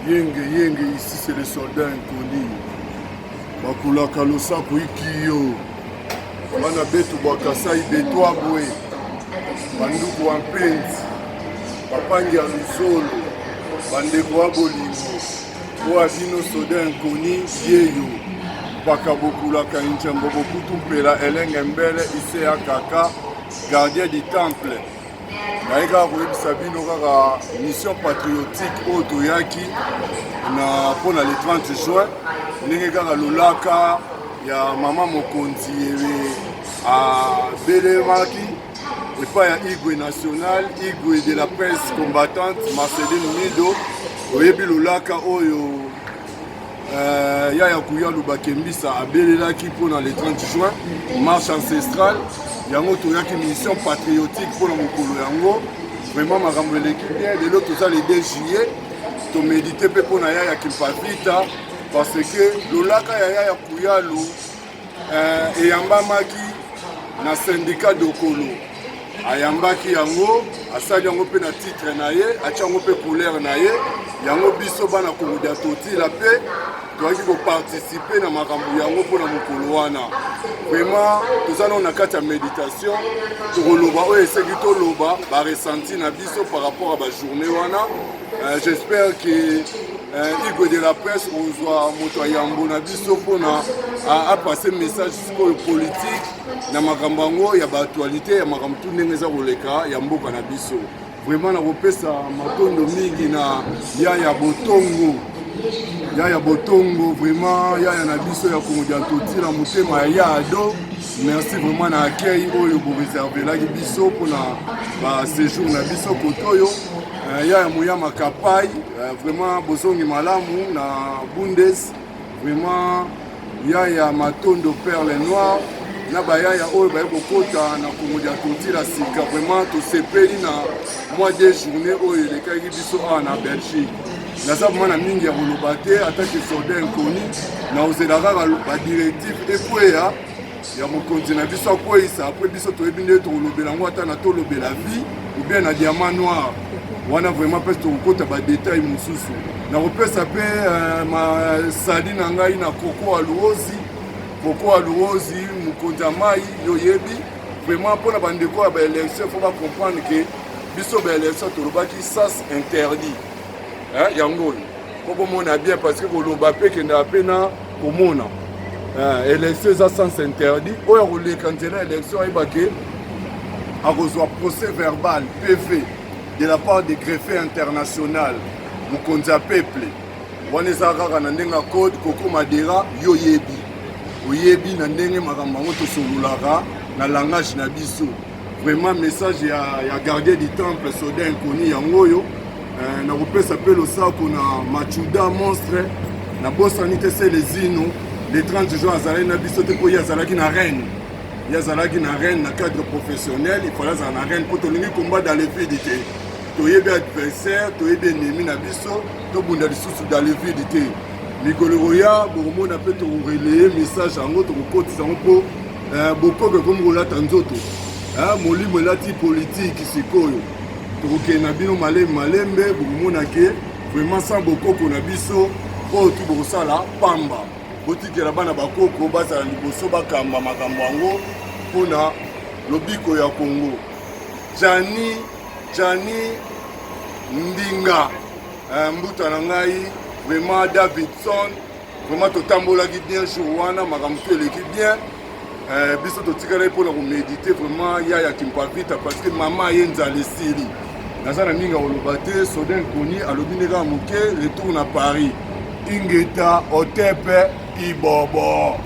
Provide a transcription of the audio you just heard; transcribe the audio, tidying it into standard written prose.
Yenge, ici c'est le soldat inconnu. Bakulaka losako ikiyo. Bana betu bakasai betwa boye. Banduku wa mpenzi. Bapangi ya luzolo. Bandeko wa bolingo. Oa bino soldat inconnu yeyo. Bakabokulaka inchambo bokutu mpela elenge mbele ise ya kaka. Gardien du temple. Naïka koyebisa bino kaka mission patriotique oyo toyaki na mpona le 30 juin ndenge kaka lolaka ya mama mokonzi abelemaki epai ya igwe national igwe de la presse combattante Marceline Mido oyebi lolaka oyo yaya Kuyalu Bakembisa abelelaki mpona le 30 juin marche ancestrale yango toyaki mission patriotique pour le mokolo yango vraiment makambo eleki bien lelo toza le 2 juillet tomédite mpe mpona yaya Kimpavita parce que lolaka ya yaya Kuyalu eyambamaki na syndicat dokolo ayambaki yango asali yango mpe na titre na ye atia yango mpe couleur na ye yango biso bana komodia totila mpe toyaki koparticipe na makambo yango mpona mokolo wana vraiment toza nao na kati ya méditation tokoloba oyo eseki toloba baressenti na biso par rapport à bajournée wana j'espère que Igwe de la presse ozwa moto ayambo na biso mpona apase message sikoyo politique na makambo yango ya baaktualité ya makambo tu ndenge eza koleka ya mboka na biso vraiment nakopesa matondo mingi na yaya botongo vraiment yaya na biso ya komodia totila motema ya yado merci vraiment na accueil oyo boreservelaki biso mpona baséjour na biso kotoyo yaya moyama kapai vraiment bozongi malamu na bundes vraiment yaya matondo perle noire na bayaya oyo baye kokota na komodia totila sika vraiment tosepeli na mois de journée oyo elekaki biso awa na Belgique naza mwana mingi ya koloba te atake soldat inconnu na ozela kaka badirective ekweya ya mokonzi na biso akweyisa apres biso toyebi nde tokolobela yango ata na tolobela vie ou bien na diamant noir wana vraiment mpe tokokota badetail mosusu nakopesa mpe masali na ngai na koko aluozi mokonzi ya mai yoyebi vraiment mpona bandeko ya baélection fo bacomprendre ke biso baélection tolobaki sas interdit yango po bomona bien parce que koloba mpe kendaka mpe na komona élection eza sens interdit oyo akoleka nzela élection ayebake akozwa procès verbal PV de la part des greffiers international mokonzi ya peuple wana eza kaka na ndenge ya code koko madera yo oyebi na ndenge makambo yango tosololaka na langage na biso vraiment message ya gardien du temple soldat inconnu yango oyo nakopesa mpe losako na machuda monstre na bosani te se lezino le 30 juin azalaki na biso te mpo ye azalaki na reine na cadre professionnel ifala azala na reine mpo tolingi combat dans le vide te toyebi adversaire toyebi ennemi na biso tobunda lisusu dans le vide te mikolo koya bokomona mpe tokoreleye message yango tokokotisa yango mpo bokoke komi kolata nzoto molimo elati politike sikoyo tokokende na bino malembe bokomona ke vraiment sans bokoko na biso oyo tu bokosala pamba botikela bana bakoko bazala liboso bakamba makambo yango mpona lobiko ya Congo Jani Ndinga mbuta na ngai vraiment Davidson vraiment totambolaki bien jour wana makambo tu eleki bien biso totikala mpona komédite vraiment yaya Kimpavita parce que mama ye nzala esili naza na mingi akoloba te soldat inconnu alobi ndeka moke retour na Paris ingeta otepe ibobo